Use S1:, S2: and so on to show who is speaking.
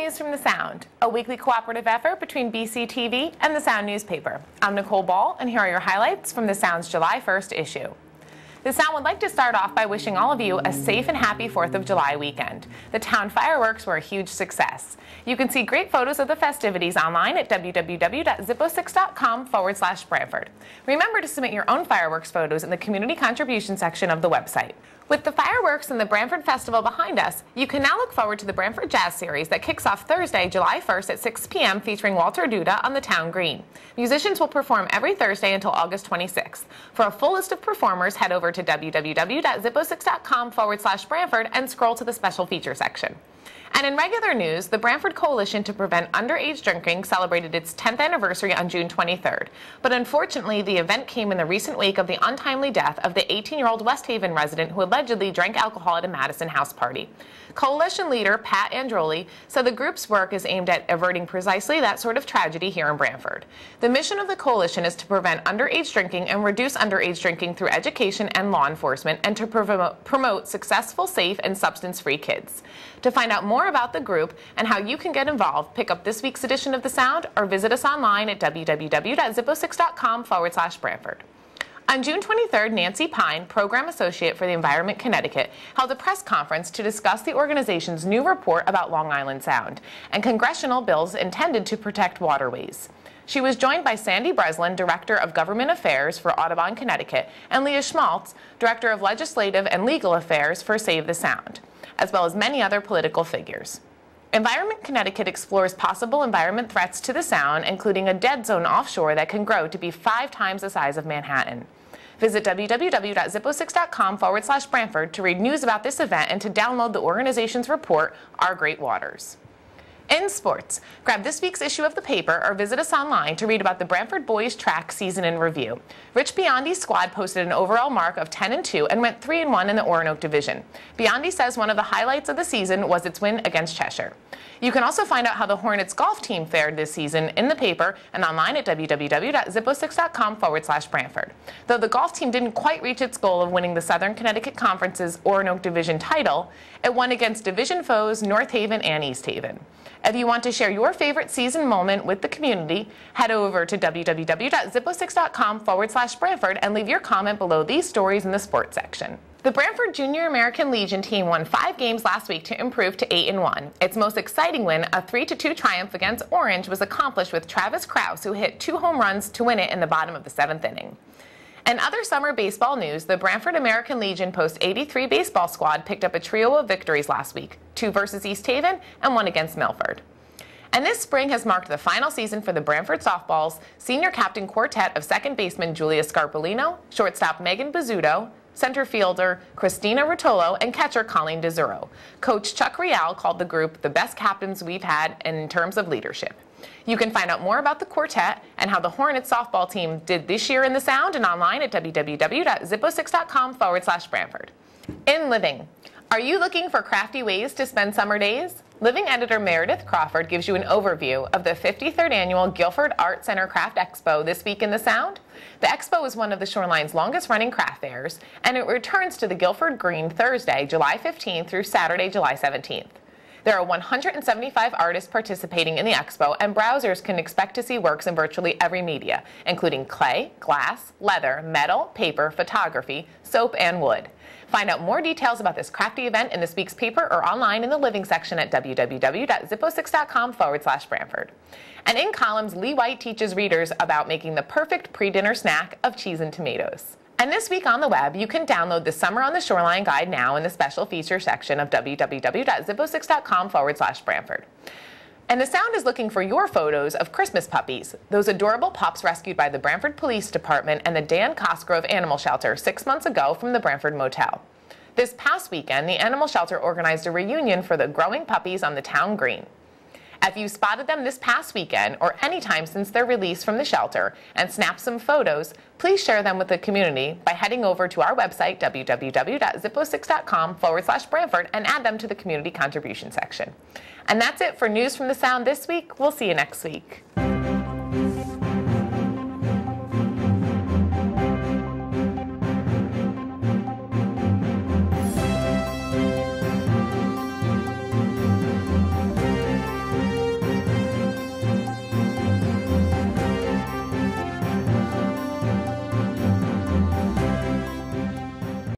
S1: News from the Sound, a weekly cooperative effort between BCTV and the Sound newspaper. I'm Nicole Ball, and here are your highlights from the Sound's July 1st issue. The Sound would like to start off by wishing all of you a safe and happy 4th of July weekend. The town fireworks were a huge success. You can see great photos of the festivities online at www.zippo6.com/Branford. Remember to submit your own fireworks photos in the community contribution section of the website. With the fireworks and the Branford Festival behind us, you can now look forward to the Branford Jazz Series that kicks off Thursday, July 1st at 6 p.m. featuring Walter Duda on the town green. Musicians will perform every Thursday until August 26th. For a full list of performers, head over to www.zippo6.com/Branford and scroll to the special feature section. And in regular news, the Branford Coalition to Prevent Underage Drinking celebrated its 10th anniversary on June 23rd. But unfortunately, the event came in the recent wake of the untimely death of the 18-year-old West Haven resident who allegedly drank alcohol at a Madison house party. Coalition leader Pat Androli said the group's work is aimed at averting precisely that sort of tragedy here in Branford. The mission of the coalition is to prevent underage drinking and reduce underage drinking through education and law enforcement, and to promote successful, safe, and substance-free kids. To find out more about the group and how you can get involved, pick up this week's edition of The Sound or visit us online at www.zippo6.com/Branford. On June 23rd, Nancy Pine, Program Associate for the Environment Connecticut, held a press conference to discuss the organization's new report about Long Island Sound and congressional bills intended to protect waterways. She was joined by Sandy Breslin, Director of Government Affairs for Audubon, Connecticut, and Leah Schmaltz, Director of Legislative and Legal Affairs for Save the Sound, as well as many other political figures. Environment Connecticut explores possible environment threats to the Sound, including a dead zone offshore that can grow to be 5 times the size of Manhattan. Visit www.zippo6.com/Branford to read news about this event and to download the organization's report, Our Great Waters. In sports, grab this week's issue of the paper or visit us online to read about the Branford boys track season in review. Rich Biondi's squad posted an overall mark of 10-2 and went 3-1 in the Oronoque division. Biondi says one of the highlights of the season was its win against Cheshire. You can also find out how the Hornets golf team fared this season in the paper and online at www.zippo6.com/Branford. Though the golf team didn't quite reach its goal of winning the Southern Connecticut Conference's Oronoque division title, it won against division foes North Haven and East Haven. If you want to share your favorite season moment with the community, head over to www.zippo6.com/Branford and leave your comment below these stories in the sports section. The Branford Junior American Legion team won 5 games last week to improve to 8-1. Its most exciting win, a 3-2 triumph against Orange, was accomplished with Travis Krause, who hit 2 home runs to win it in the bottom of the 7th inning. In other summer baseball news, the Branford American Legion Post 83 baseball squad picked up a trio of victories last week, 2 versus East Haven and 1 against Milford. And this spring has marked the final season for the Branford softball's senior captain quartet of second baseman Julia Scarpolino, shortstop Megan Bizzuto, center fielder Christina Rotolo, and catcher Colleen DeZuro. Coach Chuck Real called the group the best captains we've had in terms of leadership. You can find out more about the quartet and how the Hornets softball team did this year in the Sound and online at www.zippo6.com/Branford. In living, are you looking for crafty ways to spend summer days? Living editor Meredith Crawford gives you an overview of the 53rd annual Guilford Art Center Craft Expo this week in the Sound. The expo is one of the Shoreline's longest-running craft fairs, and it returns to the Guilford Green Thursday, July 15th through Saturday, July 17th. There are 175 artists participating in the expo, and browsers can expect to see works in virtually every media, including clay, glass, leather, metal, paper, photography, soap, and wood. Find out more details about this crafty event in this week's paper or online in the living section at www.zippo6.com/Branford. And in columns, Lee White teaches readers about making the perfect pre-dinner snack of cheese and tomatoes. And this week on the web, you can download the Summer on the Shoreline guide now in the special feature section of www.zippo6.com/Branford. And the Sound is looking for your photos of Christmas puppies, those adorable pups rescued by the Branford Police Department and the Dan Cosgrove Animal Shelter 6 months ago from the Branford Motel. This past weekend, the animal shelter organized a reunion for the growing puppies on the town green. If you spotted them this past weekend or any time since their release from the shelter and snapped some photos, please share them with the community by heading over to our website, www.zippo6.com/Branford, and add them to the community contribution section. And that's it for News from the Sound this week. We'll see you next week.